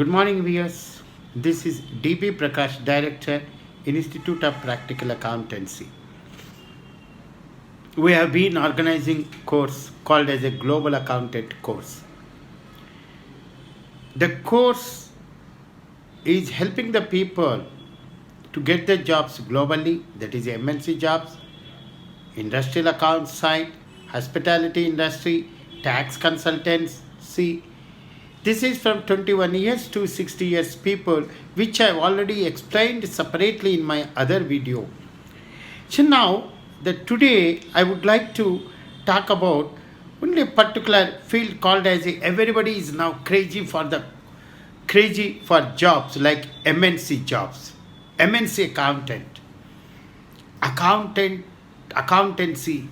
Good morning, viewers. This is DP Prakash, Director, Institute of Practical Accountancy. We have been organizing course called as a Global Accountant course. The course is helping the people to get their jobs globally, that is MNC jobs, industrial accounts side, hospitality industry, tax consultancy. This is from 21 years to 60 years people, which I have already explained separately in my other video. So now, today I would like to talk about only a particular field called as everybody is now crazy for jobs like MNC jobs, MNC accountancy.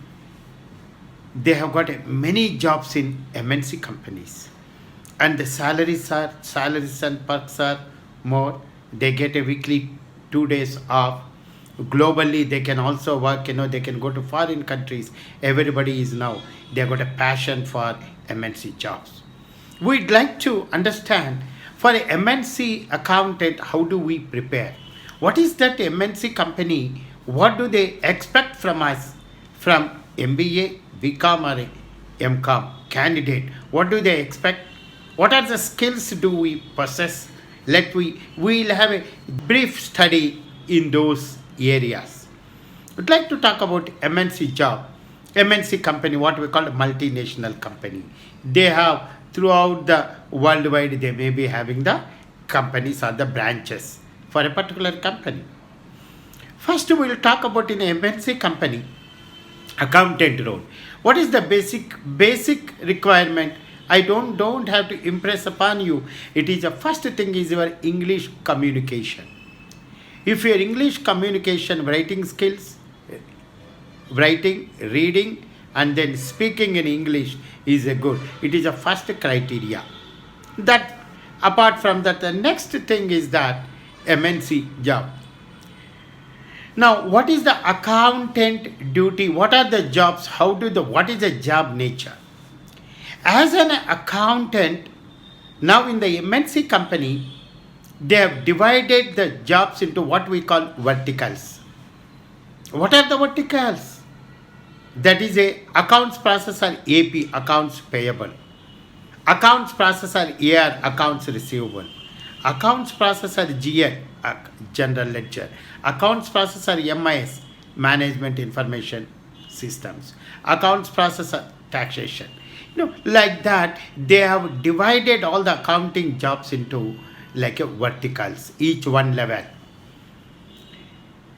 They have got many jobs in MNC companies. And the salaries and perks are more. They get a weekly 2 days off. Globally, they can also work, they can go to foreign countries. Everybody is now, they have got a passion for MNC jobs. We'd like to understand for a MNC accountant, how do we prepare? What is that MNC company? What do they expect from us, from MBA, BCom or MCom candidate? What do they expect? What are the skills do we possess? We'll have a brief study in those areas. I'd like to talk about MNC job. MNC company, what we call a multinational company. They have throughout the worldwide, they may be having the companies or the branches for a particular company. First, we'll talk about in a MNC company, accountant role. What is the basic requirement? I don't have to impress upon you. It is the first thing is your English communication. If your English communication, writing skills, writing, reading, and then speaking in English is a good. It is a first criteria. That apart from that, the next thing is that MNC job. Now, what is the accountant duty? What are the jobs? What is the job nature? As an accountant, now in the MNC company, they have divided the jobs into what we call verticals. What are the verticals? That is a accounts processor AP, accounts payable. Accounts processor AR, accounts receivable. Accounts processor GL, general ledger. Accounts processor MIS, management information systems. Accounts processor taxation. Like that, they have divided all the accounting jobs into like a verticals, each one level.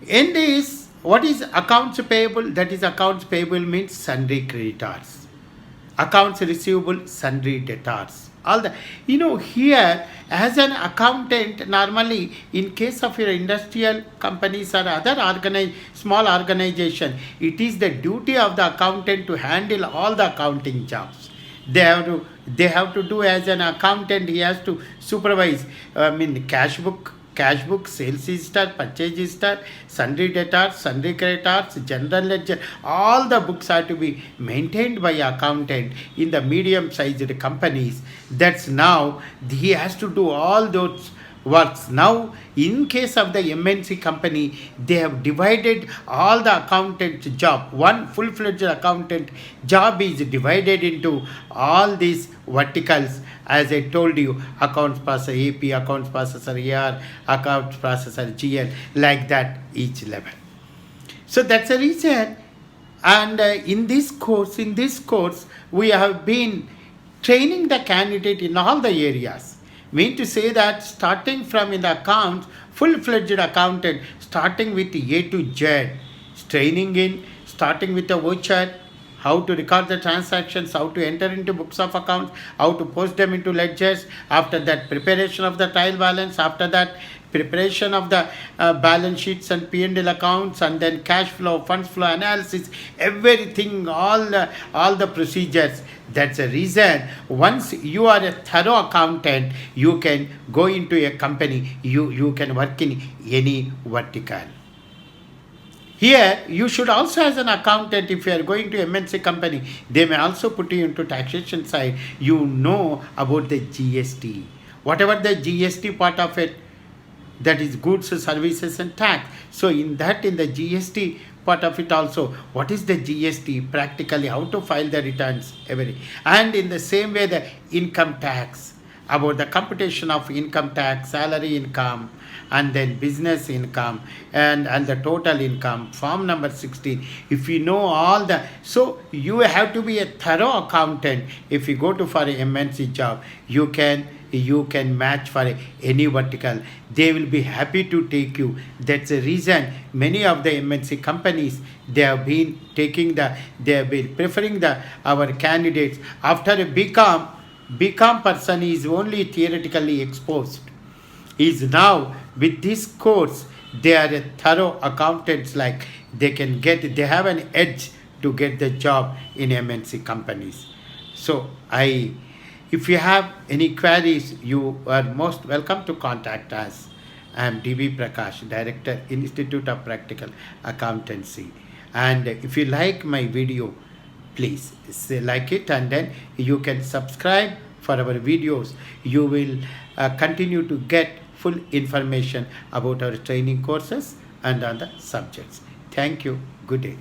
In this, what is accounts payable? That is, accounts payable means sundry creditors. Accounts receivable, sundry debtors. All the, here as an accountant, normally in case of your industrial companies or other small organization, it is the duty of the accountant to handle all the accounting jobs. They have to do as an accountant. He has to supervise. Cash book, sales register, purchase register, sundry debtors, sundry creditors, general ledger. All the books are to be maintained by accountant in the medium-sized companies. That's now he has to do all those works. Now, in case of the MNC company, they have divided all the accountant job. One full-fledged accountant job is divided into all these verticals. As I told you, accounts processor AP, accounts processor AR, accounts processor GL, like that each level. So that's the reason. And in this course, we have been training the candidate in all the areas. Mean to say that starting from in the accounts, full-fledged accountant, starting with A to Z, starting with the voucher, how to record the transactions, how to enter into books of accounts, how to post them into ledgers, after that preparation of the trial balance, after that preparation of the balance sheets and P&L accounts, and then cash flow, funds flow analysis, everything, all the procedures. That's the reason once you are a thorough accountant, you can go into a company, you can work in any vertical. Here, you should also, as an accountant, if you are going to MNC company, they may also put you into taxation side. You know about the GST. whatever the GST part of it, that is goods, services and tax. So in that, in the GST part of it also, what is the GST, practically how to file the returns, every. And in the same way, the income tax, about the computation of income tax, salary income, and then business income, and the total income, form number 16. If you know all the, so you have to be a thorough accountant. If you go to for a MNC job, you can match for any vertical. They will be happy to take you. That's the reason many of the MNC companies, they have been preferring our candidates after a BCom person is only theoretically exposed, is now with this course they are a thorough accountants, like they have an edge to get the job in MNC companies. So if you have any queries, you are most welcome to contact us. I am DB Prakash, Director, Institute of Practical Accountancy. And if you like my video, please say like it, and then you can subscribe for our videos. You will continue to get full information about our training courses and other subjects. Thank you. Good day.